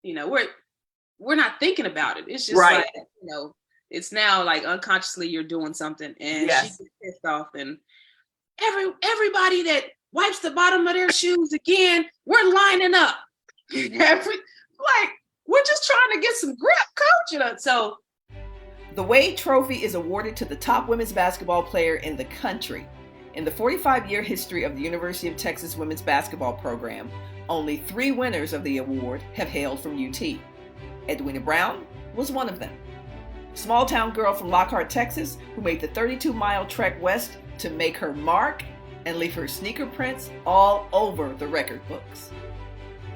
we're not thinking about it. It's just right. like, it's now like unconsciously you're doing something, and she gets pissed off, and everybody that wipes the bottom of their shoes again, we're lining up. Like, we're just trying to get some grip, coach. So the Wade Trophy is awarded to the top women's basketball player in the country. In the 45-year history of the University of Texas women's basketball program, only 3 winners of the award have hailed from UT. Edwina Brown was one of them. Small-town girl from Lockhart, Texas, who made the 32-mile trek west to make her mark and leave her sneaker prints all over the record books.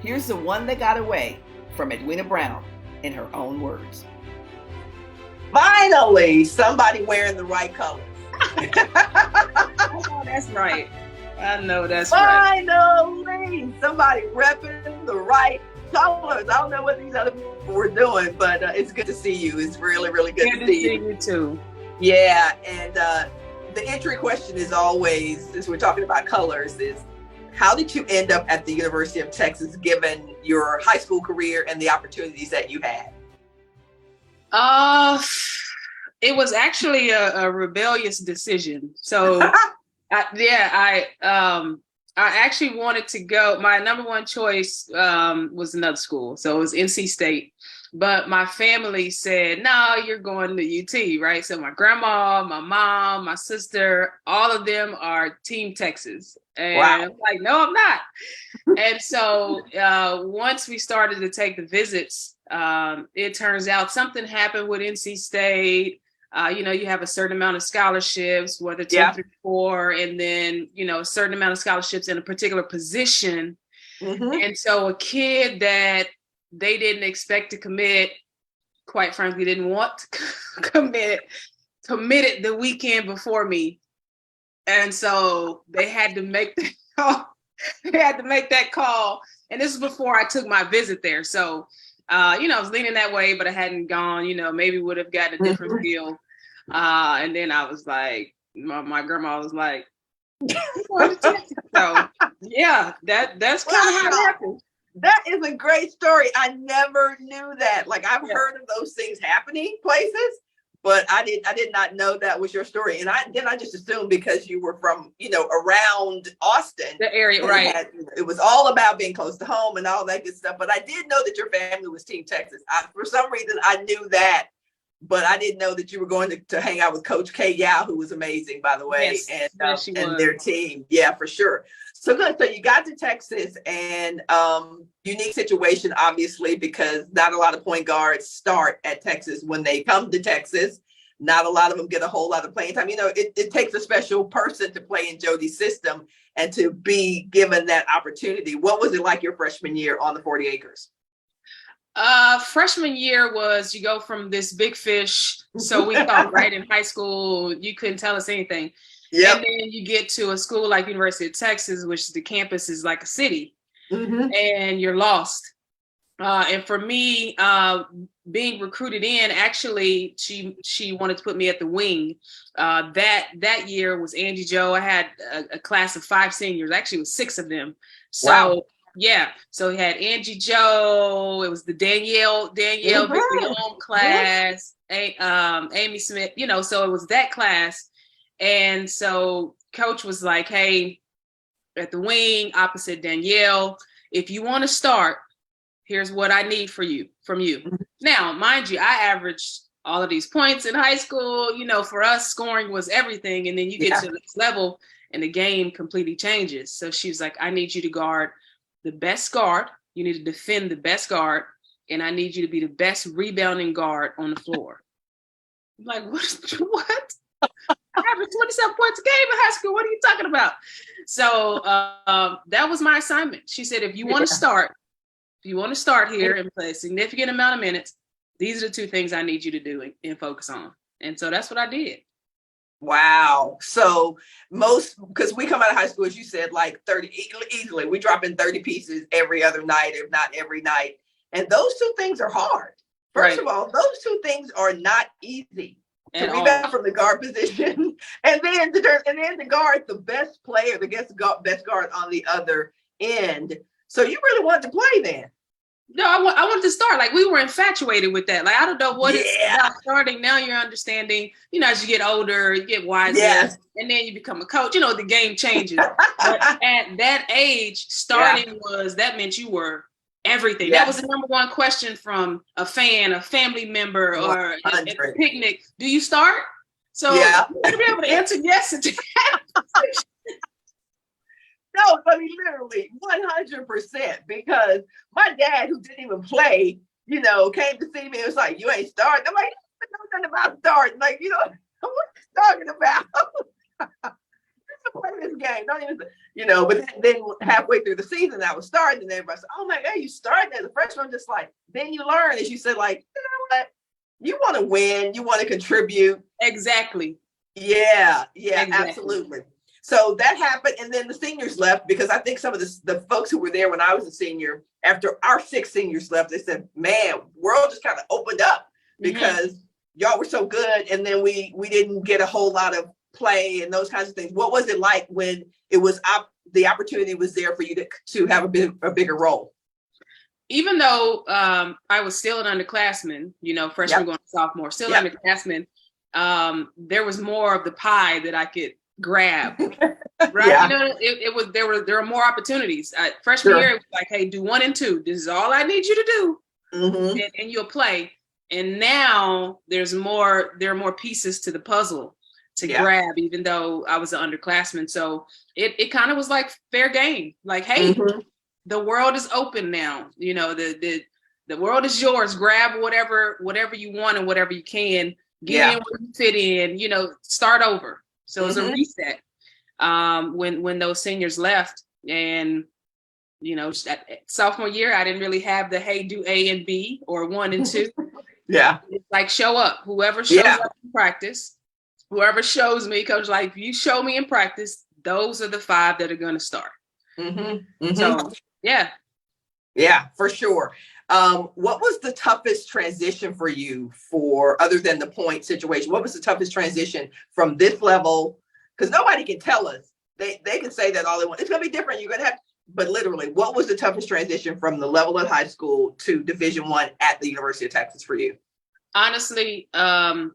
Here's the one that got away from Edwina Brown in her own words. Finally, somebody wearing the right colors. I know that's right. Finally, somebody repping the right colors. I don't know what these other people were doing, but it's good to see you. It's really, really good to see you too. Yeah, and the entry question is always, since we're talking about colors, is how did you end up at the University of Texas given your high school career and the opportunities that you had? It was actually a rebellious decision. So I actually wanted to go. My number one choice was another school. So it was NC State. But my family said, no, you're going to UT, right? So my grandma, my mom, my sister, all of them are Team Texas. And wow. I'm like, no, I'm not. And so once we started to take the visits, it turns out something happened with NC State. You have a certain amount of scholarships, whether 2 through 4, and then, a certain amount of scholarships in a particular position. Mm-hmm. And so a kid that they didn't expect to commit, quite frankly, didn't want to committed the weekend before me. And so they had to make that call. And this is before I took my visit there. So, I was leaning that way, but I hadn't gone, maybe would have gotten a different feel. And then I was like, my grandma was like, so yeah, that's kind of how it happened. That is a great story. I never knew that. Like, I've heard of those things happening places, but I did not know that was your story. And I just assumed because you were from, around Austin, the area, right? It was all about being close to home and all that good stuff. But I did know that your family was Team Texas. For some reason, I knew that, but I didn't know that you were going to hang out with Coach K. Yao, who was amazing, by the way, and their team. Yeah, for sure. So good. So you got to Texas, and unique situation, obviously, because not a lot of point guards start at Texas when they come to Texas. Not a lot of them get a whole lot of playing time. It takes a special person to play in Jody's system and to be given that opportunity. What was it like your freshman year on the 40 acres? Freshman year was, you go from this big fish. So we thought right in high school, you couldn't tell us anything. Yep. And then you get to a school like University of Texas, which the campus is like a city, and you're lost. And for me, being recruited in, actually, she wanted to put me at the wing. That year was Angie Jo. I had a class of 5 seniors. Actually, it was 6 of them. So wow. Yeah. So we had Angie Jo. It was the Danielle Viglione class. Amy Smith. So it was that class. And so coach was like, hey, at the wing opposite Danielle, if you want to start, here's what I need from you. Now, mind you, I averaged all of these points in high school. For us, scoring was everything. And then you get to this level and the game completely changes. So she was like, I need you to guard the best guard. You need to defend the best guard. And I need you to be the best rebounding guard on the floor. I'm like, what? I averaged 27 points a game in high school. What are you talking about? So that was my assignment. She said, if you want to start here and play a significant amount of minutes, these are the 2 things I need you to do and focus on. And so that's what I did. Wow. So because we come out of high school, as you said, like 30, easily, we drop in 30 pieces every other night, if not every night. And those 2 things are hard. First of all, those 2 things are not easy. To rebound from the guard position, and then to guard the best player, the best guard on the other end. So you really wanted to play then? No, I wanted to start. Like, we were infatuated with that. Like, I don't know what it's Yeah. about starting. Now you're understanding, as you get older, you get wiser, Yes. and then you become a coach, the game changes. But at that age, starting that meant you were everything. Yeah. That was the number one question from a fan, a family member, or at a picnic. Do you start? So you to be able to answer yes to that. No, I mean, literally 100%, because my dad, who didn't even play, came to see me. It was like, you ain't starting. I'm like, I don't know nothing about starting. Like, what are you talking about? Just play this game. Don't even, but then halfway through the season, I was starting, and everybody said, oh my God, you started as a freshman. I'm just like, then you learn, as you said, like, you know what? You want to win. You want to contribute. Exactly. Yeah, exactly. Absolutely. So that happened, and then the seniors left, because I think some of the folks who were there when I was a senior, after our 6 seniors left, they said, man, the world just kind of opened up, because y'all were so good, and then we didn't get a whole lot of play and those kinds of things. What was it like when it was the opportunity was there for you to have a bigger role? Even though I was still an underclassman, freshman going to sophomore, still underclassman, there was more of the pie that I could grab, right? It was there were more opportunities. Freshman year, it was like, hey, do 1 and 2. This is all I need you to do, and you'll play. And now there are more pieces to the puzzle to grab, even though I was an underclassman. So it kind of was like fair game. Like, hey, the world is open now. The world is yours. Grab whatever you want and whatever you can. Get in where you fit in. Start over. So it was a reset when those seniors left. And, sophomore year, I didn't really have the, hey, do A and B or 1 and 2. It's like, show up. Whoever shows up in practice, whoever shows me, coach, like, if you show me in practice, those are the 5 that are going to start. So, yeah. Yeah, for sure. What was the toughest transition for you, other than the point situation? What was the toughest transition from this level? Because nobody can tell us. They can say that all they want. It's going to be different. You're going to have, but literally, what was the toughest transition from the level at high school to Division I at the University of Texas for you? Honestly, my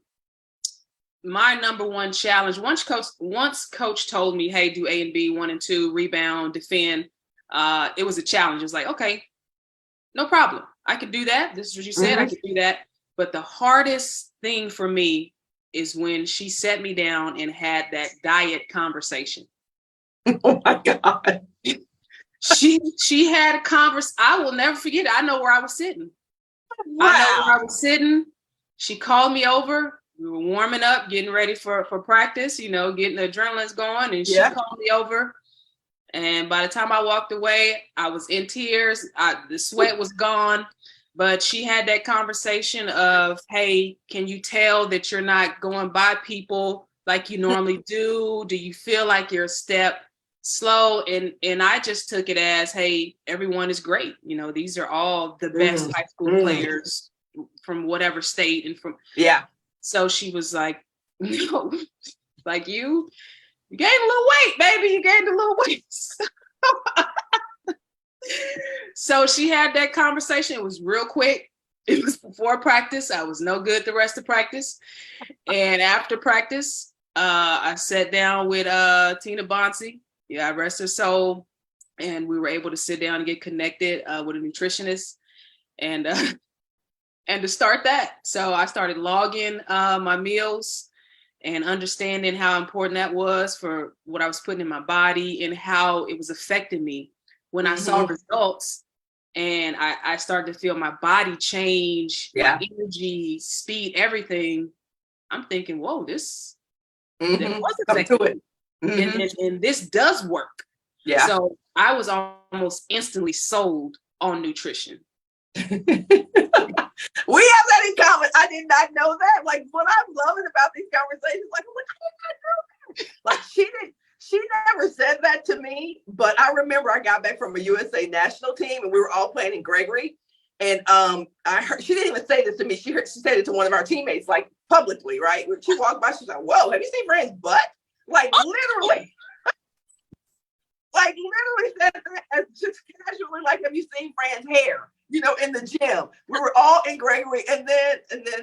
number one challenge, once coach told me, hey, do A and B, 1 and 2, rebound, defend, it was a challenge. It was like, okay, no problem. I could do that. This is what you said. I could do that. But the hardest thing for me is when she sat me down and had that diet conversation. Oh my God. She had a conversation. I will never forget it. I know where I was sitting. Wow. I know where I was sitting. She called me over. We were warming up, getting ready for practice, getting the adrenaline's going. And she called me over. And by the time I walked away, I was in tears. The sweat was gone. But she had that conversation of, hey, can you tell that you're not going by people like you normally do? Do you feel like you're a step slow? And I just took it as, hey, everyone is great. These are all the best high school players from whatever state and from. Yeah. So she was like, no, like you gained a little weight, baby. You gained a little weight. So she had that conversation. It was real quick. It was before practice. I was no good the rest of practice. And after practice, I sat down with Tina Bonsi. I rest her soul. And we were able to sit down and get connected with a nutritionist and to start that. So I started logging my meals and understanding how important that was for what I was putting in my body and how it was affecting me. When I saw results and I started to feel my body change, my energy, speed, everything, I'm thinking, whoa, this was affecting me. And this does work. Yeah. So I was almost instantly sold on nutrition. We have that in common. I did not know that. Like, what I'm loving about these conversations, like, I did not know that. Like, she never said that to me, but I remember I got back from a USA national team and we were all playing in Gregory. And I heard, she didn't even say this to me. She said it to one of our teammates, like publicly, right? When she walked by, she was like, whoa, have you seen Fran's butt? Like, literally. Like, literally said that as just casually, like, have you seen Fran's hair? in the gym. We were all in Gregory, and then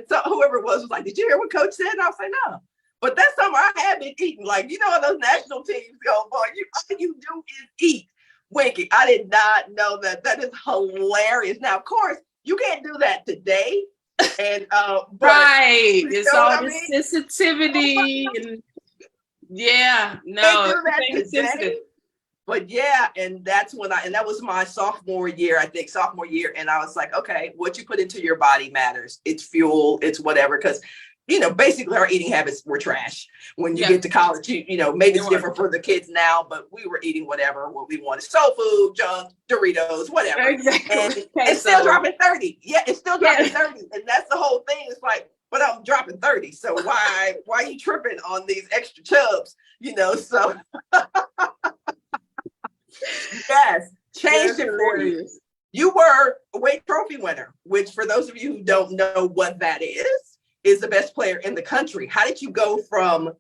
so whoever it was like, "Did you hear what Coach said?" And I was like, "No." But that summer I had been eating, like, those national teams go, boy, all you do is eat. Winky, I did not know that. That is hilarious. Now, of course, you can't do that today. And right. It's all the sensitivity and no, do that today. Sensitive. But yeah, and that's when that was my sophomore year, I think, and I was like, okay, what you put into your body matters. It's fuel, it's whatever, because basically our eating habits were trash. When you get to college, maybe it's different for the kids now, but we were eating what we wanted. Soul food, junk, Doritos, whatever. Exactly. And it's still dropping 30. Yeah, it's still dropping 30. And that's the whole thing. It's like, but I'm dropping 30. So why are you tripping on these extra chubs? So yes, changed it for you. You were a Wade Trophy winner, which for those of you who don't know what that is the best player in the country. How did you go from,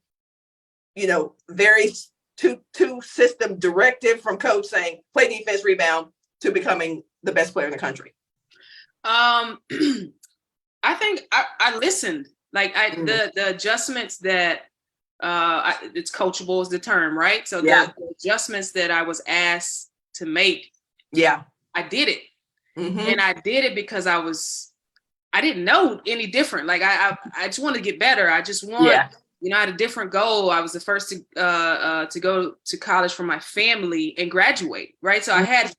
very two system directive from coach saying play defense, rebound, to becoming the best player in the country? I think I listened. Like the adjustments that it's coachable is the term, right? So the adjustments that I was asked to make, I did it. And I did it because I didn't know any different. Like I just want to get better. I just want, I had a different goal. I was the first to go to college for my family and graduate, right? So I had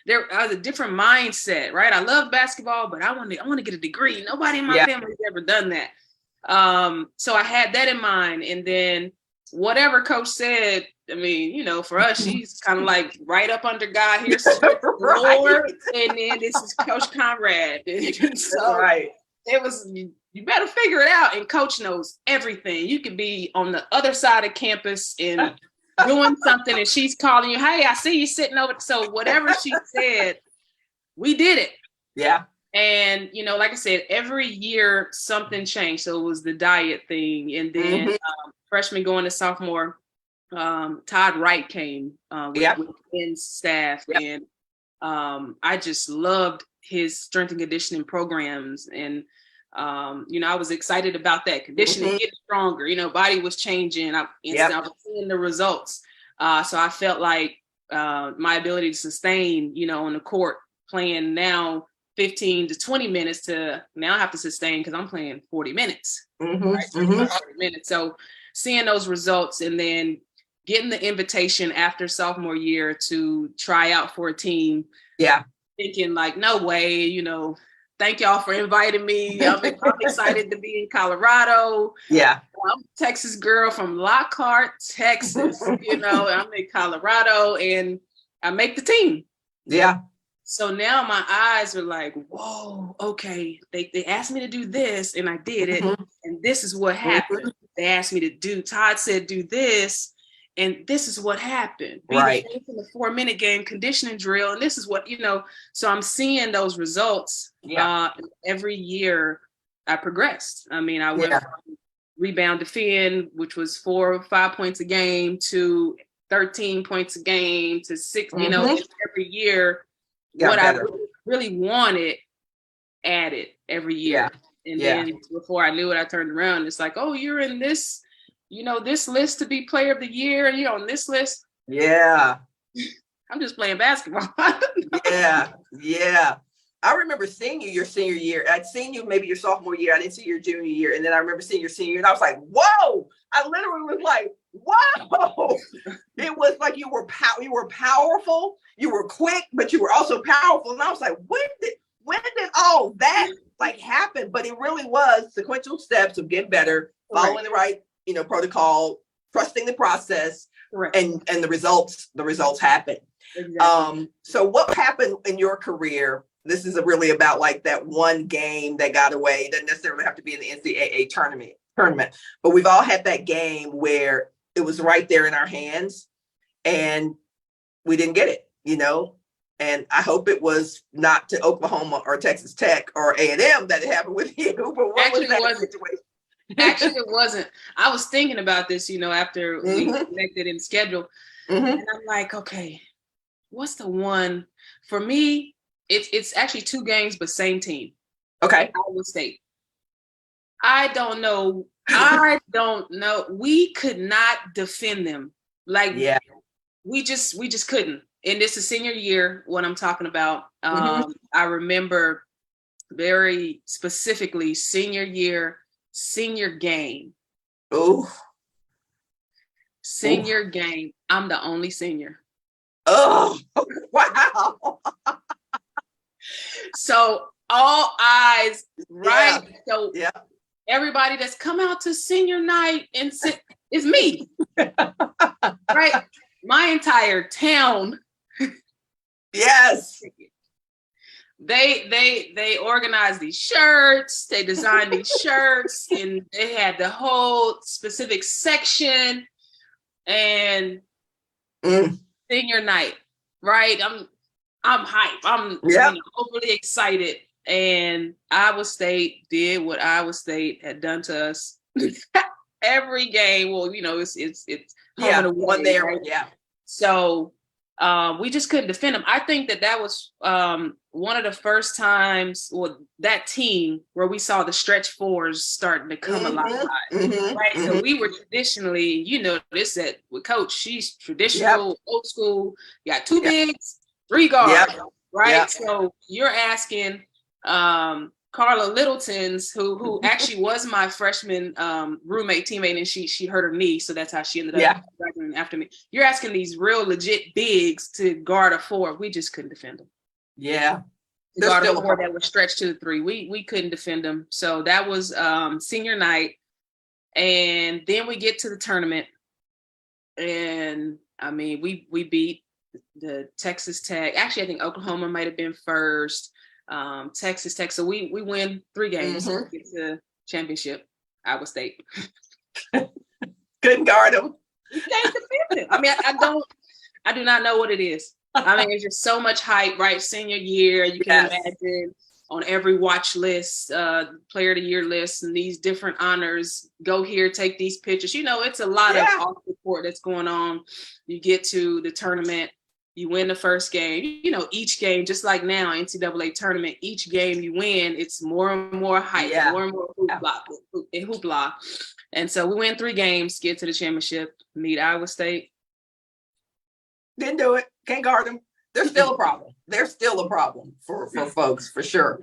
a different mindset, right? I love basketball, but I want to get a degree. Nobody in my family has ever done that. So I had that in mind. And then whatever coach said, I mean, for us, she's kind of like right up under God. Here's the Lord, and then this is Coach Conrad. And so it was, you better figure it out. And coach knows everything. You could be on the other side of campus and doing something, and she's calling you, "Hey, I see you sitting over." So whatever she said, we did it. Yeah. And, like I said, every year something changed. So it was the diet thing. And then freshman going to sophomore, Todd Wright came with staff. And I just loved his strength and conditioning programs. And, I was excited about that. Conditioning, getting stronger, body was changing. I was seeing the results. So I felt like my ability to sustain, on the court playing now 15 to 20 minutes to now I have to sustain because I'm playing 40 minutes. 40 minutes. So seeing those results and then getting the invitation after sophomore year to try out for a team. Yeah. Thinking like, no way, thank y'all for inviting me. I'm excited to be in Colorado. Yeah. I'm a Texas girl from Lockhart, Texas. I'm in Colorado and I make the team. Yeah. So now my eyes are like, whoa, okay. They asked me to do this and I did it. And this is what happened. They asked me to do, Todd said, do this. And this is what happened. Be the in the 4-minute game conditioning drill. And this is what, so I'm seeing those results. Every year I progressed. I mean, I went from rebound defend, which was 4 or 5 points a game, to 13 points a game, to 6, every year. What I really wanted added every year. And then before I knew it, I turned around. It's like, oh, you're in this, this list to be player of the year. And you're on this list. Yeah. I'm just playing basketball. Yeah. I remember seeing you your senior year. I'd seen you maybe your sophomore year. I didn't see your junior year. And then I remember seeing your senior year. And I was like, whoa. I literally was like, whoa. It was like you were powerful. You were quick, but you were also powerful. And I was like, when did all that happen? But it really was sequential steps of getting better, following the right, protocol, trusting the process, and the results happen. Exactly. So what happened in your career? This is really about that one game that got away. It doesn't necessarily have to be in the NCAA tournament, but we've all had that game where it was right there in our hands and we didn't get it, and I hope it was not to Oklahoma or Texas Tech or A&M that it happened with you, but what was that situation? Actually, it wasn't. I was thinking about this, after we connected in schedule, and I'm like, okay, what's the one for me? It's actually 2 games, but same team. Okay. Iowa State. I don't know. We could not defend them. Like, yeah, we just couldn't. And this is senior year, what I'm talking about. Mhm. I remember very specifically senior year, senior game. Oh, Senior game. I'm the only senior. oh, wow. So all eyes, right? Yeah. So Yeah. everybody that's come out to senior night and sit is me. Right? My entire town. Yes. They organized these shirts, they designed these shirts, and they had the whole specific section and senior night, right? I'm hype. I'm overly excited. And Iowa State did what Iowa State had done to us every game. Well, it's home and away, one there. right? Yeah. So we just couldn't defend them. I think that was one of the first times, that team where we saw the stretch fours starting to come alive, right? So we were traditionally, this with Coach, she's traditional, old school. You got 2 bigs, 3 guards, right? Yep. So you're asking Carla Littleton's, who actually was my freshman roommate teammate, and she hurt her knee, so that's how she ended up graduating after me. You're asking these real legit bigs to guard a 4. We just couldn't defend them. Yeah, guard a 4 that was stretched to the 3. We couldn't defend them. So that was senior night, and then we get to the tournament, and I mean we beat the Texas Tech. Actually, I think Oklahoma might have been first. Texas Tech. So we win 3 games to get to championship. Iowa State. Couldn't guard them. You can't defend it. I mean, I do not know what it is. I mean, it's just so much hype, right? Senior year, you can imagine on every watch list, player of the year list, and these different honors. Go here, take these pictures. It's a lot of off the court that's going on. You get to the tournament. You win the first game, each game, just like now, NCAA tournament, each game you win, it's more and more hype, more and more hoopla. And so we win 3 games, get to the championship, meet Iowa State. Didn't do it. Can't guard them. They're still a problem. They're still a problem for folks, for sure.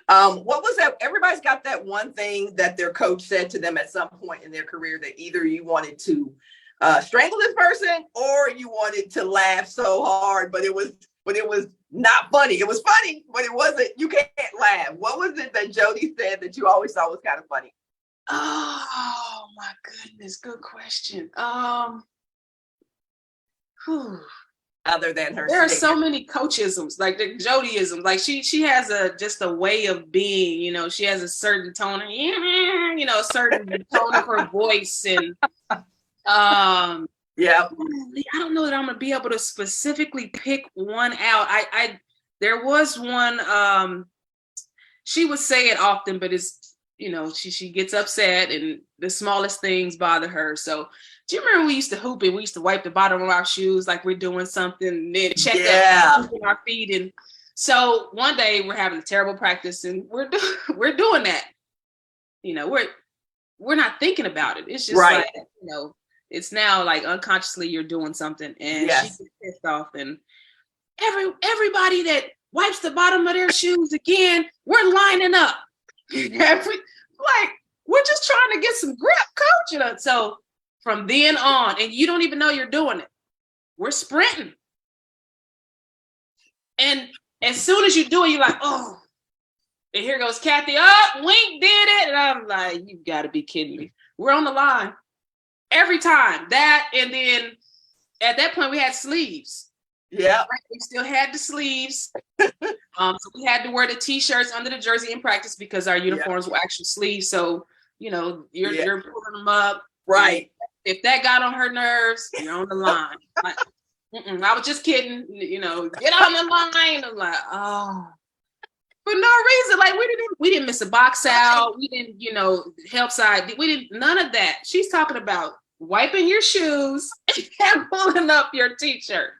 What was that? Everybody's got that one thing that their coach said to them at some point in their career that either you wanted to strangle this person or you wanted to laugh so hard, but it was not funny. It was funny, but it wasn't. You can't laugh. What was it that Jody said that you always thought was kind of funny? Oh my goodness, good question. Other than her, there are so many coachisms, like the Jodyisms. Like she has just a way of being. She has a certain tone, a certain tone of her voice, and I don't know that I'm gonna be able to specifically pick one out. There was one, she would say it often, but it's she gets upset and the smallest things bother her. So do you remember we used to hoop and we used to wipe the bottom of our shoes like we're doing something and then check up our feet? And so one day we're having a terrible practice and we're doing that. We're not thinking about it. It's just like, it's now like unconsciously you're doing something, and she gets pissed off, and everybody that wipes the bottom of their shoes again, we're lining up. Like, we're just trying to get some grip, coach. So from then on, and you don't even know you're doing it, we're sprinting. And as soon as you do it, you're like, oh, and here goes Kathy. Oh, Wink did it. And I'm like, you gotta be kidding me. We're on the line. Every time that, and then at that point we had sleeves. Yeah, right? We still had the sleeves. So we had to wear the t-shirts under the jersey in practice because our uniforms were actual sleeves. So you're pulling them up, right? If that got on her nerves, you're on the line. Like, I was just kidding. Get on the line. I'm like, oh. For no reason, like we didn't miss a box out. We didn't, help side. We didn't, none of that. She's talking about wiping your shoes and pulling up your t-shirt.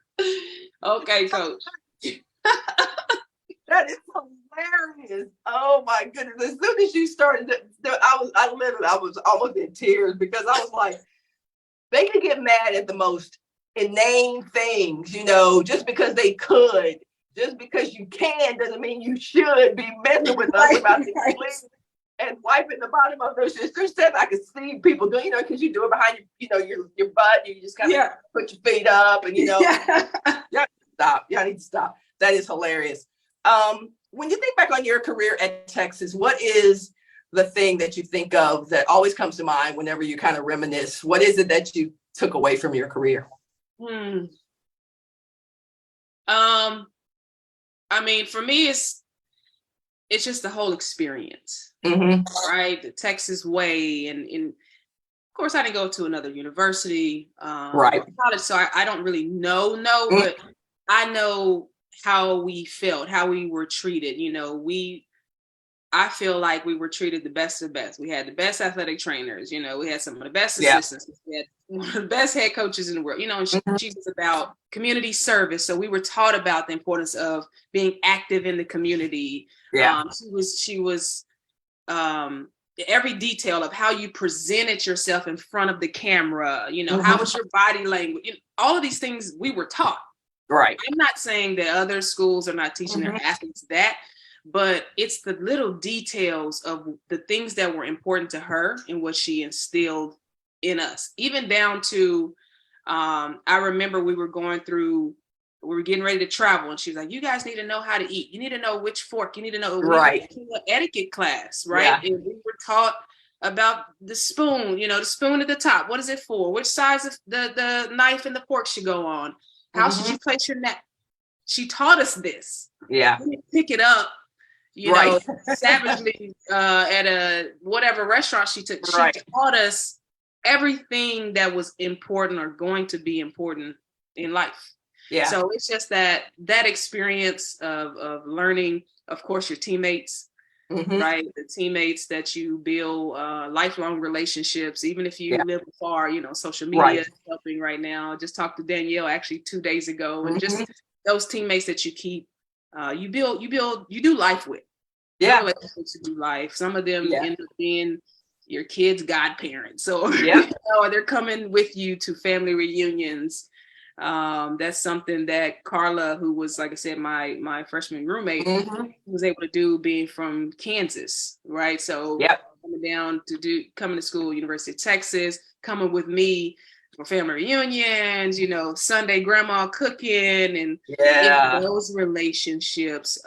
Okay, coach. That is, oh my goodness. As soon as you started, I was almost in tears because I was like, they could get mad at the most inane things, just because they could. Just because you can doesn't mean you should be messing with us about these sleeves and wiping the bottom of those shoes. There's stuff I could see people doing, because you do it behind your butt. You just kind of put your feet up and, y'all stop. Y'all need to stop. That is hilarious. When you think back on your career at Texas, what is the thing that you think of that always comes to mind whenever you kind of reminisce? What is it that you took away from your career? I mean, for me, it's just the whole experience, right? The Texas way, and of course, I didn't go to another university, right? College, so I don't really know, but I know how we felt, how we were treated. I feel like we were treated the best of the best. We had the best athletic trainers. We had some of the best assistants. We had one of the best head coaches in the world. And she was about community service. So we were taught about the importance of being active in the community. She was every detail of how you presented yourself in front of the camera. How was your body language? All of these things we were taught. Right. I'm not saying that other schools are not teaching their athletes that. But it's the little details of the things that were important to her and what she instilled in us, even down to, I remember we were getting ready to travel and she was like, you guys need to know how to eat. You need to know which fork, you need to know etiquette class, right? Yeah. And we were taught about the spoon, the spoon at the top. What is it for? Which size of the knife and the fork should go on? How should you place your neck? She taught us this. Yeah. We didn't pick it up. Savagely at a whatever restaurant she took. She taught us everything that was important or going to be important in life. Yeah. So it's just that experience of learning, of course, your teammates, right? The teammates that you build lifelong relationships, even if you live far. Social media is helping right now. I just talked to Danielle actually 2 days ago, and just those teammates that you keep. You do life with. Yeah. Relationships to do life. Some of them end up being your kids' godparents. So they're coming with you to family reunions. That's something that Carla, who was, like I said, my freshman roommate, was able to do being from Kansas, right? So coming to school, University of Texas, coming with me for family reunions, Sunday grandma cooking, and those relationships.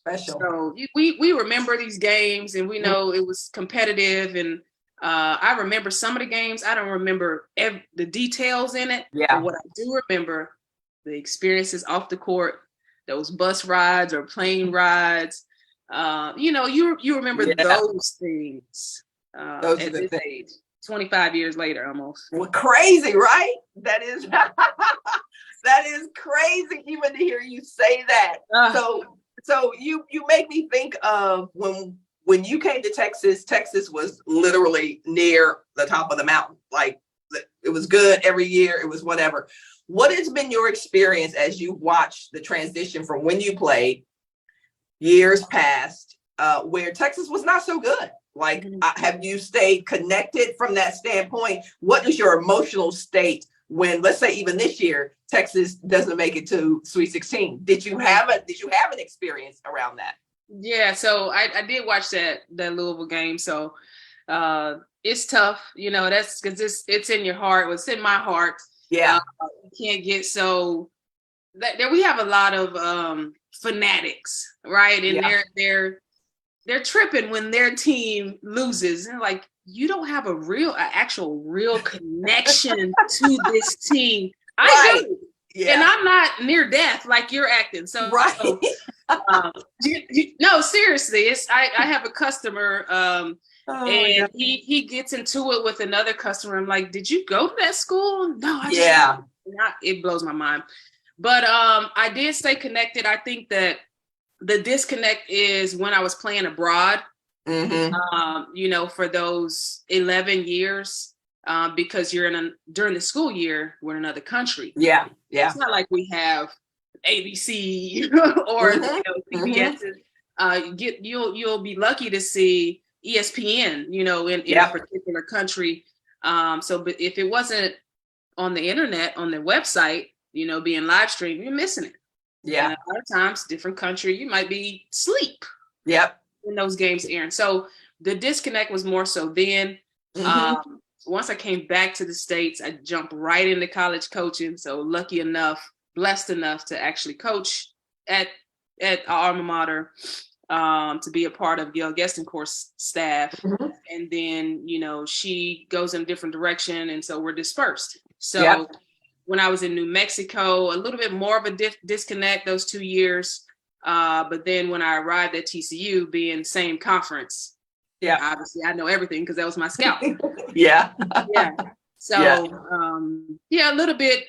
Special. So we remember these games, and we know it was competitive. And I remember some of the games. I don't remember the details in it. Yeah. But what I do remember, the experiences off the court, those bus rides or plane rides. You remember those things. Those at this age. 25 years later, almost. Well, crazy, right? That is that is crazy even to hear you say that. So you make me think of when you came to Texas. Texas was literally near the top of the mountain. Like, it was good every year. It was whatever. What has been your experience as you watched the transition from when you played years past, where Texas was not so good? Like, have you stayed connected from that standpoint? What is your emotional state when, let's say, even this year, Texas doesn't make it to Sweet 16? Did you have an experience around that? Yeah, so I did watch that Louisville game. So it's tough, that's because it's in your heart. It's in my heart. Yeah, you can't get so there. We have a lot of fanatics, right? And they're tripping when their team loses, and like, you don't have actual real connection to this team. I do. Yeah. And I'm not near death like you're acting. So, no, seriously, I have a customer, and he gets into it with another customer. I'm like, did you go to that school? No, it blows my mind. But I did stay connected. I think that the disconnect is when I was playing abroad, for those 11 years, because you're during the school year, we're in another country. Yeah. Yeah. It's not like we have ABC or CBS. you'll be lucky to see ESPN, in a particular country. But if it wasn't on the internet, on their website, being live streamed, you're missing it. Yeah. And a lot of times, different country, you might be asleep. Yep. When those games airing. So the disconnect was more so then. Once I came back to the States, I jumped right into college coaching. So lucky enough, blessed enough to actually coach at our alma mater, to be a part of Gail Gestencourt's staff. And then, she goes in a different direction. And so we're dispersed. So when I was in New Mexico, a little bit more of a disconnect those 2 years. But then when I arrived at TCU, being same conference, obviously I know everything because that was my scout. So, a little bit,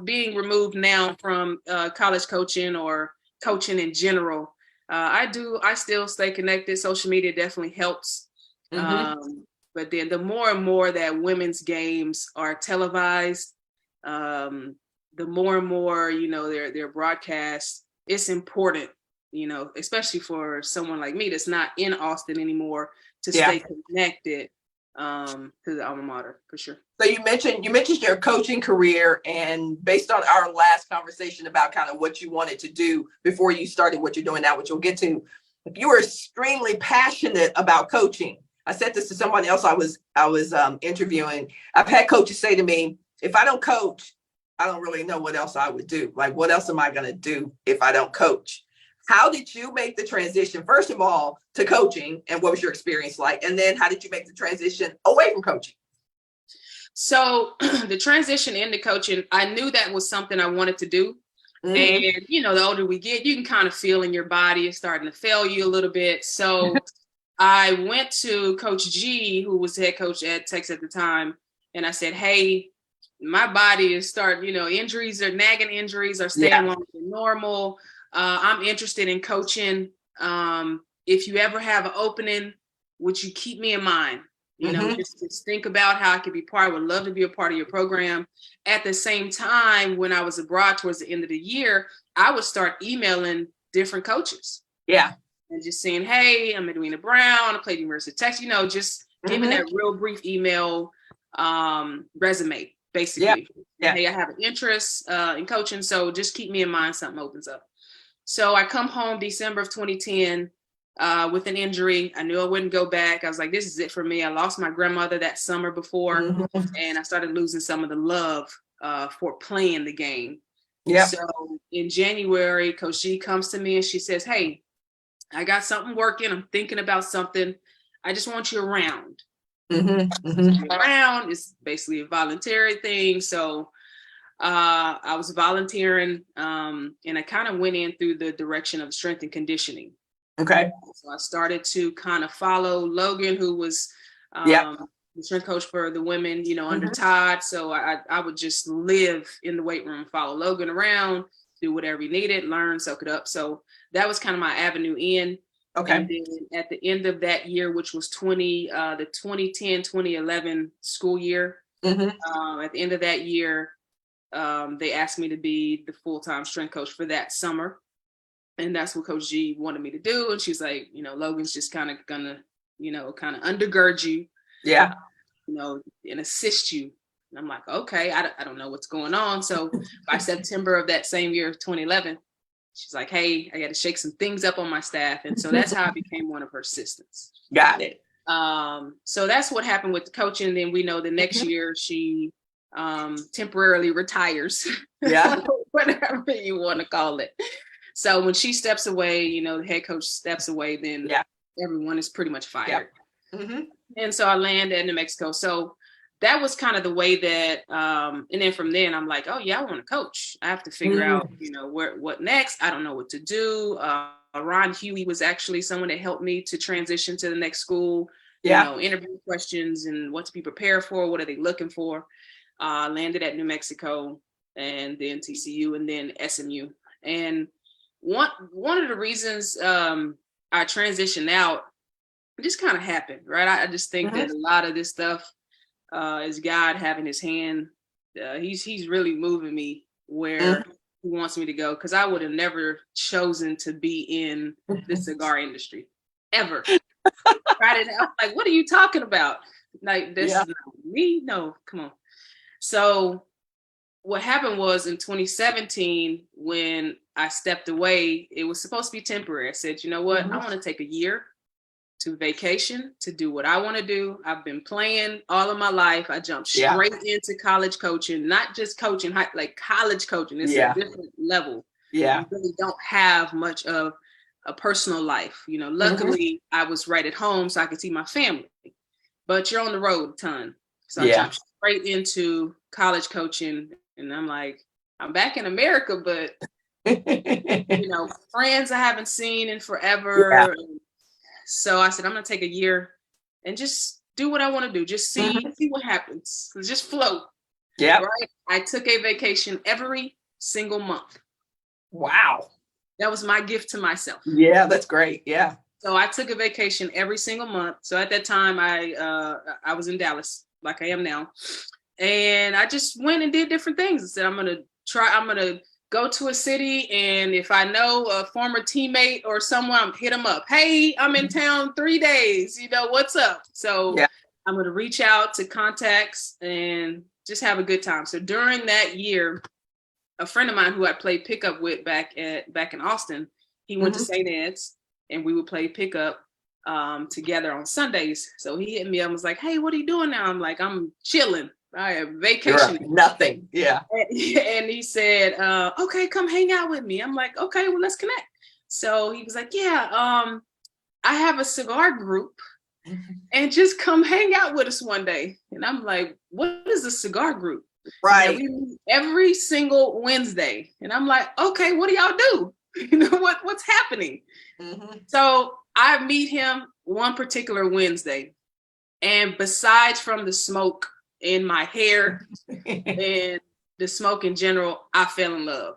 being removed now from college coaching or coaching in general. I still stay connected. Social media definitely helps. But then the more and more that women's games are televised, the more and more, their broadcast, it's important, especially for someone like me that's not in Austin anymore, to stay connected to the alma mater, for sure. So you mentioned your coaching career, and based on our last conversation about kind of what you wanted to do before you started what you're doing now, which we'll get to, you were extremely passionate about coaching. I said this to somebody else I was interviewing. I've had coaches say to me, if I don't coach, I don't really know what else I would do. Like, what else am I going to do if I don't coach? How did you make the transition, first of all, to coaching, and what was your experience like? And then how did you make the transition away from coaching? So the transition into coaching, I knew that was something I wanted to do. And, the older we get, you can kind of feel in your body, it's starting to fail you a little bit. So I went to Coach G, who was head coach at Texas at the time. And I said, hey, my body is starting, nagging injuries are staying longer than normal. I'm interested in coaching. If you ever have an opening, would you keep me in mind? Just think about how I could be part. I would love to be a part of your program. At the same time, when I was abroad towards the end of the year, I would start emailing different coaches. And just saying, hey, I'm Edwina Brown. I played at the University of Texas. Just giving that real brief email resume, basically. Hey, I have an interest in coaching, so just keep me in mind. Something opens up. So I come home December of 2010 with an injury. I knew I wouldn't go back. I was like, this is it for me. I lost my grandmother that summer before, and I started losing some of the love for playing the game. So in January, Coach G comes to me and she says, hey, I got something working. I'm thinking about something. I just want you around. Around is basically a voluntary thing. So I was volunteering, and I kind of went in through the direction of strength and conditioning. So I started to kind of follow Logan, who was the strength coach for the women, under Todd. So I would just live in the weight room, follow Logan around, do whatever he needed, learn, soak it up. So that was kind of my avenue in. And then at the end of that year, which was the 2010-2011 school year, at the end of that year, they asked me to be the full-time strength coach for that summer. And that's what Coach G wanted me to do. And she's like, Logan's just kind of gonna, kind of undergird you, and assist you. And I'm like, okay, I don't know what's going on. So by September of that same year, 2011, she's like, hey, I got to shake some things up on my staff. And so that's how I became one of her assistants. Got it. So that's what happened with the coaching. And then we know the next year she temporarily retires. Whatever you want to call it. So when she steps away, the head coach steps away, then everyone is pretty much fired. And so I land at New Mexico. So that was kind of the way that, and then from then I'm like, oh yeah, I want to coach. I have to figure out, what next. I don't know what to do. Ron Huey was actually someone that helped me to transition to the next school, interview questions and what to be prepared for. What are they looking for? Landed at New Mexico and then TCU and then SMU. And one of the reasons I transitioned out, it just kind of happened, right? I just think that a lot of this stuff is God having his hand. He's really moving me where who wants me to go, because I would have never chosen to be in the cigar industry ever. I'm like, what are you talking about? Like, this is not me. No, come on. So what happened was in 2017, when I stepped away, it was supposed to be temporary. I said, you know what? I want to take a year to vacation, to do what I want to do. I've been playing all of my life. I jumped straight into college coaching, not just coaching, like college coaching. It's a different level. Yeah. You really don't have much of a personal life. You know, luckily I was right at home so I could see my family, but you're on the road a ton. So I jumped straight into college coaching, and I'm like, I'm back in America, but you know, friends I haven't seen in forever. Yeah. So I said, I'm going to take a year and just do what I want to do. Just see what happens. Just float. Yeah. Right. I took a vacation every single month. Wow. That was my gift to myself. Yeah, that's great. Yeah. So I took a vacation every single month. So at that time, I was in Dallas, like I am now. And I just went and did different things. I said, I'm going to go to a city, and if I know a former teammate or someone, hit them up. Hey, I'm in town 3 days. You know, what's up? So I'm going to reach out to contacts and just have a good time. So during that year, a friend of mine who I played pickup with back in Austin, he went to St. Ed's, and we would play pickup together on Sundays. So he hit me up and was like, hey, what are you doing now? I'm like, I'm chilling. I am vacationing. Nothing. Yeah. And he said, okay, come hang out with me. I'm like, okay, well, let's connect. So he was like, yeah, I have a cigar group, and just come hang out with us one day. And I'm like, what is a cigar group? Right. And we meet every single Wednesday. And I'm like, okay, what do y'all do? You know, what's happening? So I meet him one particular Wednesday, and besides from the smoke in my hair and the smoke in general, I fell in love.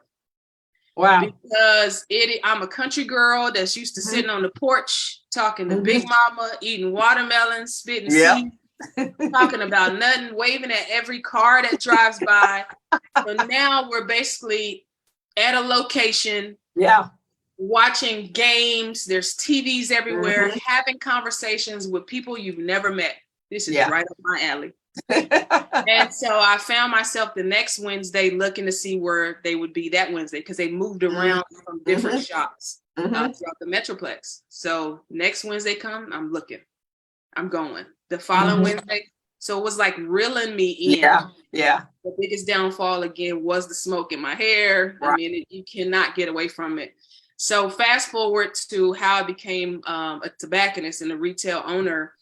Wow. Because I'm a country girl that's used to sitting on the porch, talking to Big Mama, eating watermelons, spitting seeds, talking about nothing, waving at every car that drives by. So now we're basically at a location, watching games. There's TVs everywhere, having conversations with people you've never met. This is right up my alley. And so I found myself the next Wednesday looking to see where they would be that Wednesday, because they moved around from different shops throughout the Metroplex. So next Wednesday come, I'm looking, I'm going. The following Wednesday, so it was like reeling me in. Yeah. The biggest downfall again was the smoke in my hair. Right. I mean, you cannot get away from it. So fast forward to how I became a tobacconist and a retail owner.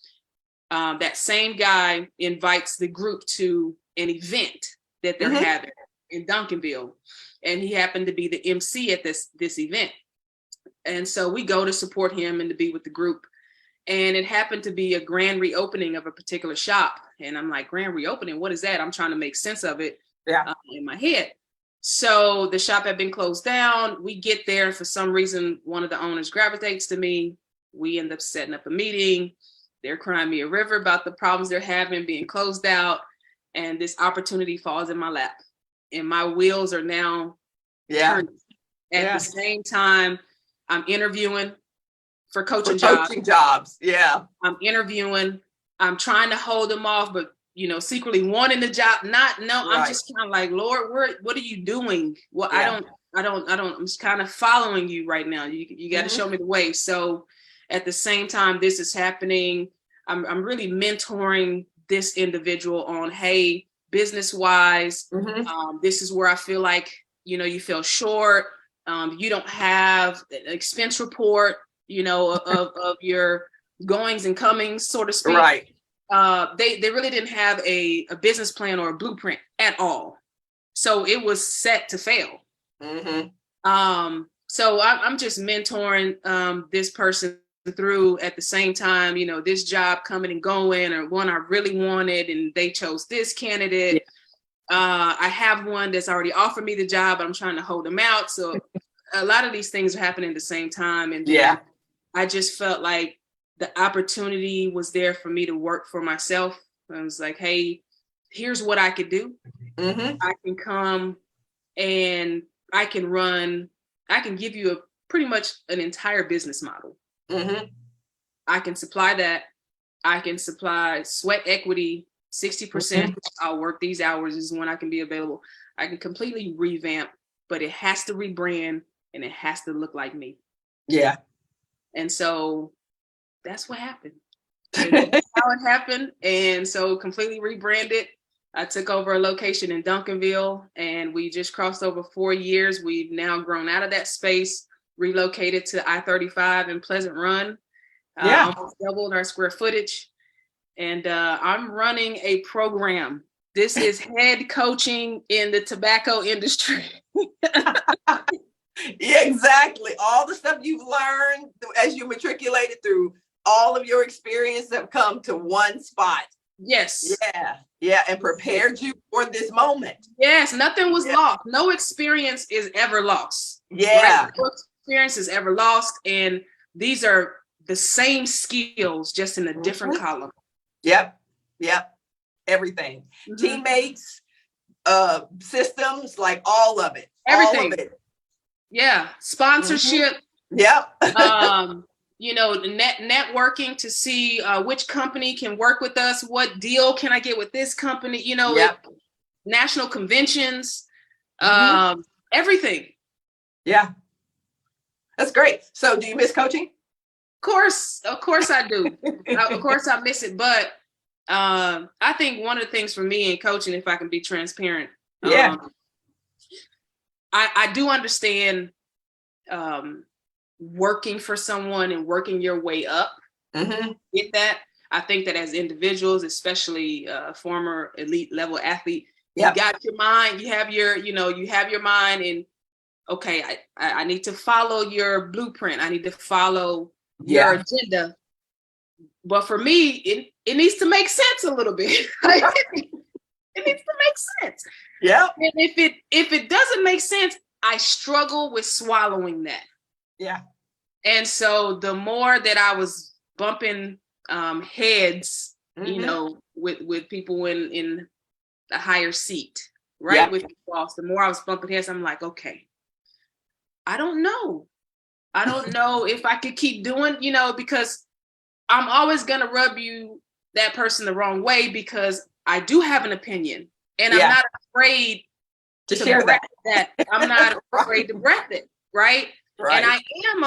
That same guy invites the group to an event that they're having in Duncanville. And he happened to be the MC at this event. And so we go to support him and to be with the group. And it happened to be a grand reopening of a particular shop. And I'm like, grand reopening, what is that? I'm trying to make sense of it in my head. So the shop had been closed down. We get there, and for some reason, one of the owners gravitates to me. We end up setting up a meeting. They're crying me a river about the problems they're having, being closed out. And this opportunity falls in my lap. And my wheels are now turning. At the same time, I'm interviewing for coaching jobs. Yeah. I'm interviewing. I'm trying to hold them off, but, you know, secretly wanting the job. I'm just kind of like, Lord, what are you doing? Well, I don't, I'm just kind of following you right now. You got to show me the way. So at the same time this is happening, I'm really mentoring this individual on, hey, business wise, this is where I feel like, you know, you feel short. You don't have an expense report, you know, of your goings and comings, so to speak. Right. They really didn't have a business plan or a blueprint at all. So it was set to fail. So I'm just mentoring this person through, at the same time, you know, this job coming and going, or one I really wanted and they chose this candidate. I have one that's already offered me the job, but I'm trying to hold them out. So a lot of these things are happening at the same time. And I just felt like the opportunity was there for me to work for myself. I was like, hey, here's what I could do. I can come and I can give you pretty much an entire business model. Mm-hmm. I can supply that. I can supply sweat equity, 60%. I'll work these hours is when I can be available. I can completely revamp, but it has to rebrand and it has to look like me. Yeah. And so that's what happened. That's how it happened. And so completely rebranded. I took over a location in Duncanville, and we just crossed over 4 years. We've now grown out of that space, relocated to I-35 in Pleasant Run. Almost doubled our square footage. And I'm running a program. This is head coaching in the tobacco industry. Yeah, exactly. All the stuff you've learned as you matriculated through all of your experience have come to one spot. Yes. Yeah. And prepared you for this moment. Yes. Nothing was lost. No experience is ever lost. Yeah. Right? No experience is ever lost. And these are the same skills, just in a different column. Yep. Everything. Teammates, systems, like all of it. Everything. All of it. Yeah. Sponsorship. Yep. Networking to see which company can work with us. What deal can I get with this company? National conventions, everything. Yeah. That's great. So do you miss coaching? Of course I do. Of course I miss it. But I think one of the things for me in coaching, if I can be transparent, I do understand working for someone and working your way up. Get that? I think that as individuals, especially former elite level athlete, you got your mind, you have your mind, and okay, I need to follow your blueprint. I need to follow your agenda. But for me, it needs to make sense a little bit. It needs to make sense. Yeah. And if it doesn't make sense, I struggle with swallowing that. Yeah. And so the more that I was bumping heads, with people in a higher seat, right? With the boss, the more I was bumping heads, I'm like, okay, I don't know if I could keep doing, because I'm always going to rub that person the wrong way, because I do have an opinion, and I'm not afraid to share that. I'm not afraid to breath it. Right. And I am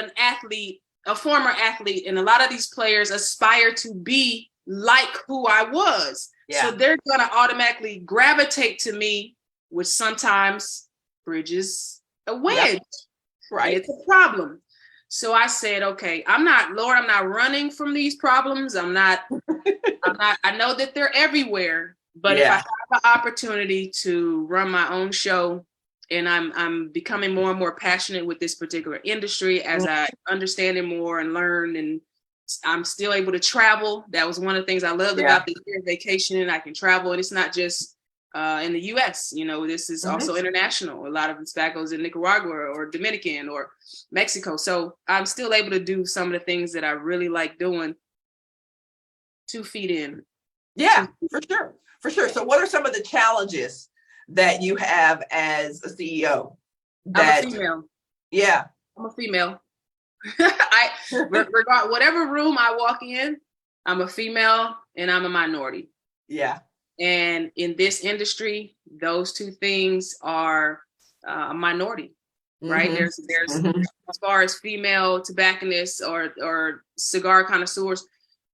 an athlete, a former athlete, and a lot of these players aspire to be like who I was. Yeah. So they're going to automatically gravitate to me, which sometimes bridges a wedge. Yep. Right. It's a problem. So I said, okay, I'm not running from these problems. I know that they're everywhere, but if I have the opportunity to run my own show, and I'm becoming more and more passionate with this particular industry as I understand it more and learn, and I'm still able to travel. That was one of the things I loved about the year vacation, and I can travel, and it's not just in the US, this is also international. A lot of this back goes in Nicaragua or Dominican or Mexico. So I'm still able to do some of the things that I really like doing 2 feet in. Yeah, for sure. So what are some of the challenges that you have as a CEO? I'm a female. Yeah. I'm a female. Regard whatever room I walk in, I'm a female and I'm a minority. Yeah. And in this industry, those 2 things are a minority, right? There's as far as female tobacconists or cigar connoisseurs,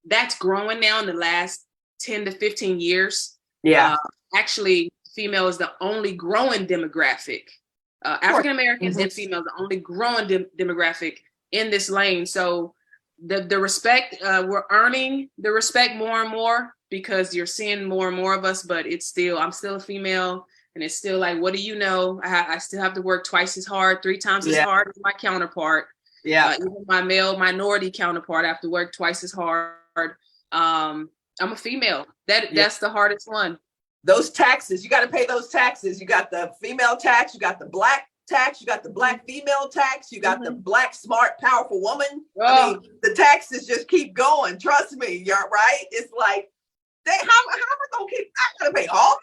that's growing now in the last 10 to 15 years. Yeah. Actually, female is the only growing demographic. African Americans and females, the only growing demographic in this lane. So the respect, we're earning the respect more and more, because you're seeing more and more of us, but I'm still a female, and it's still like, what do you know? I still have to work twice as hard, 3 times as hard as my counterpart. Yeah. Even my male minority counterpart, I have to work twice as hard. I'm a female. That's the hardest one. Those taxes, you got to pay those taxes. You got the female tax, you got the black tax, you got the black female tax, you got the black, smart, powerful woman. I mean, the taxes just keep going. Trust me, you're right. It's like, how am I gonna keep? I gotta pay all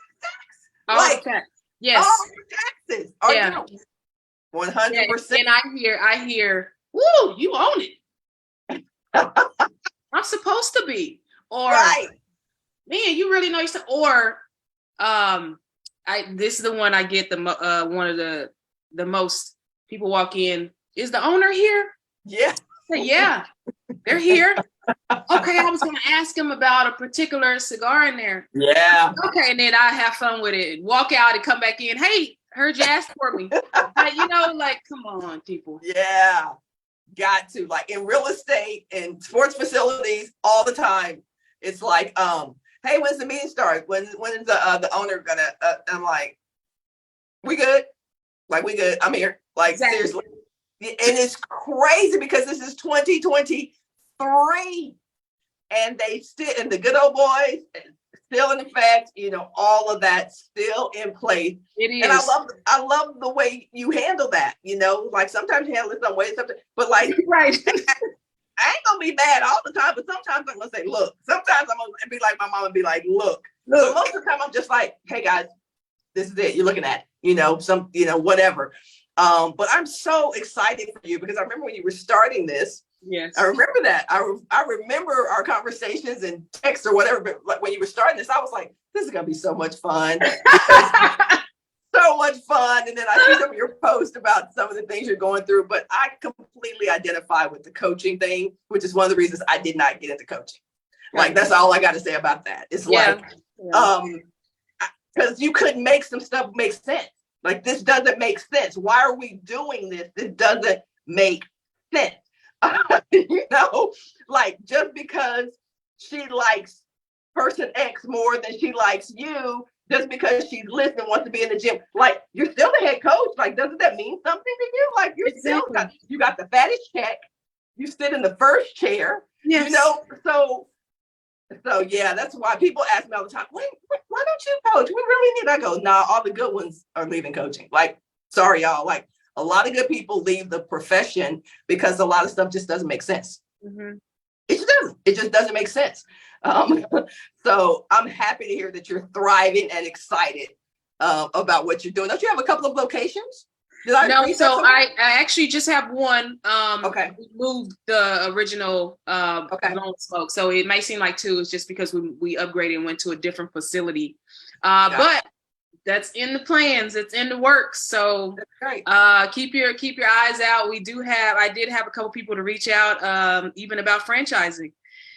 the tax. Yes. Oh, taxes. Are Yeah. 100%. And I hear, woo, you own it. I'm supposed to be. Or, right. man, you really know your stuff. Or, this is the one I get one of the most. People walk in. Is the owner here? Yeah. I say, yeah, they're here. Okay, I was going to ask him about a particular cigar in there. Yeah. Okay, and then I have fun with it. Walk out and come back in. Hey, heard you ask for me. Like, come on, people. Yeah. Got to, like, in real estate and sports facilities all the time. It's like, hey, when's the meeting start? When is the owner gonna? I'm like, we good? Like, we good? I'm here. Like, exactly. Seriously. And it's crazy because this is 2023, and they still, and the good old boys still in effect. All of that still in place. It is. And I love the way you handle that. Like sometimes you handle it some way, but like, right. I ain't gonna be mad all the time, but sometimes I'm gonna say, look. Sometimes I'm gonna be like my mom and be like, look. But most of the time I'm just like, hey guys, this is it. You're looking at, whatever. But I'm so excited for you because I remember when you were starting this. Yes. I remember that. I remember our conversations and texts or whatever, but like when you were starting this, I was like, this is gonna be so much fun. So much fun. And then I see some of your posts about some of the things you're going through, but I completely identify with the coaching thing, which is one of the reasons I did not get into coaching. Like, that's all I got to say about that. It's because you couldn't make some stuff make sense. Like, this doesn't make sense. Why are we doing this? This doesn't make sense. Like, just because she likes person X more than she likes you, just because she's listening, wants to be in the gym, like, you're still the head coach. Like, doesn't that mean something to you? Like, you're still you got the fattest check. You sit in the first chair. Yes. So yeah, that's why people ask me all the time, why don't you coach? We really need. I go, nah, all the good ones are leaving coaching. Like, sorry, y'all. Like, a lot of good people leave the profession because a lot of stuff just doesn't make sense. Mm-hmm. It just doesn't make sense. So I'm happy to hear that you're thriving and excited about what you're doing. Don't you have a couple of locations? No, so I actually just have one. Okay. We moved the original Lone Smoke, so it might seem like two. It's just because we upgraded and went to a different facility. But that's in the plans. It's in the works. So keep your eyes out. I did have a couple people to reach out, even about franchising.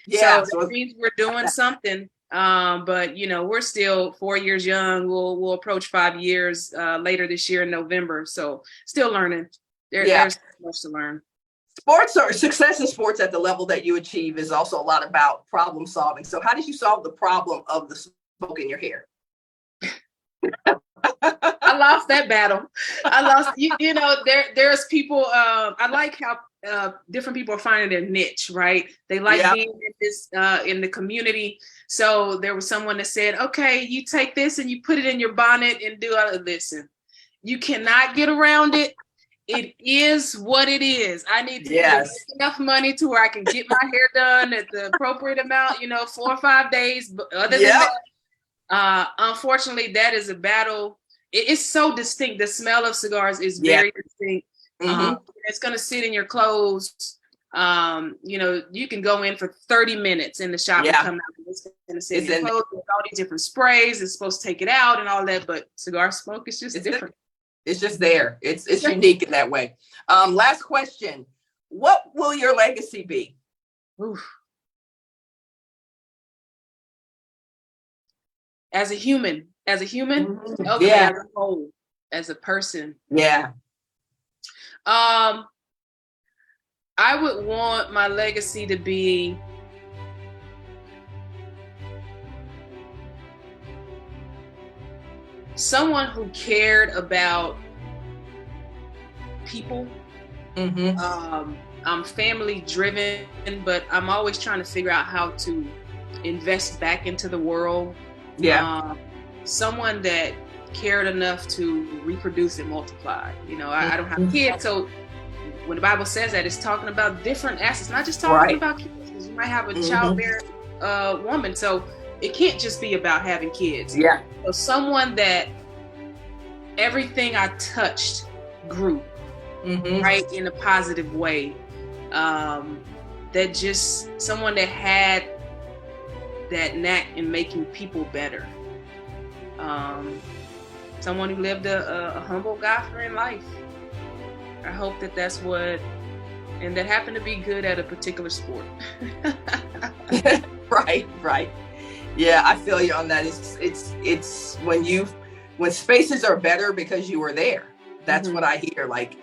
Yeah, so that means we're doing something. But we're still 4 years young. We'll approach 5 years later this year in November. So still learning. There's much to learn. Success in sports at the level that you achieve is also a lot about problem solving. So how did you solve the problem of the smoke in your hair? I lost that battle. There's people. I like how different people are finding their niche, right? They like being in this in the community. So there was someone that said, okay, you take this and you put it in your bonnet and do listen. You cannot get around it. It is what it is. I need to get enough money to where I can get my hair done at the appropriate amount, 4 or 5 days. But other than that, unfortunately, that is a battle. It's so distinct. The smell of cigars is very distinct. Mm-hmm. It's going to sit in your clothes. You can go in for 30 minutes in the shop and come out. It's going to sit in your clothes with all these different sprays. It's supposed to take it out and all that, but cigar smoke is just different. It's just there. It's unique in that way. Last question. What will your legacy be? Oof. As a human, mm-hmm. Okay, as a whole, as a person. Yeah. I would want my legacy to be someone who cared about people. Mm-hmm. I'm family driven, but I'm always trying to figure out how to invest back into the world. Yeah. Someone that cared enough to reproduce and multiply. I don't have kids, so when the Bible says that, it's talking about different assets, not just talking about kids, because you might have a childbearing woman, so it can't just be about having kids. Yeah. So someone that everything I touched grew, right, in a positive way. That just someone that had that knack in making people better. Someone who lived a humble, God-fearing life. I hope that that's what, and that happened to be good at a particular sport. Right. Yeah, I feel you on that. It's when spaces are better because you were there. That's what I hear. Like,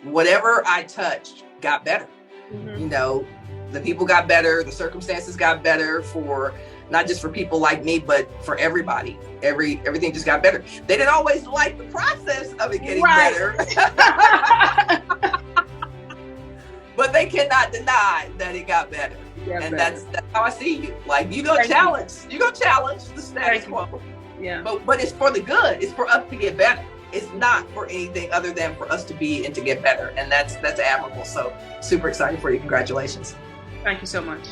whatever I touched got better. You know, the people got better, the circumstances got better, for not just for people like me, but for everybody. Everything just got better. They didn't always like the process of it getting better. But they cannot deny that it got better. And that's how I see you. Like, you go challenge the status quo. Yeah. But it's for the good. It's for us to get better. It's not for anything other than for us to be and to get better. And that's admirable. So super excited for you. Congratulations. Thank you so much.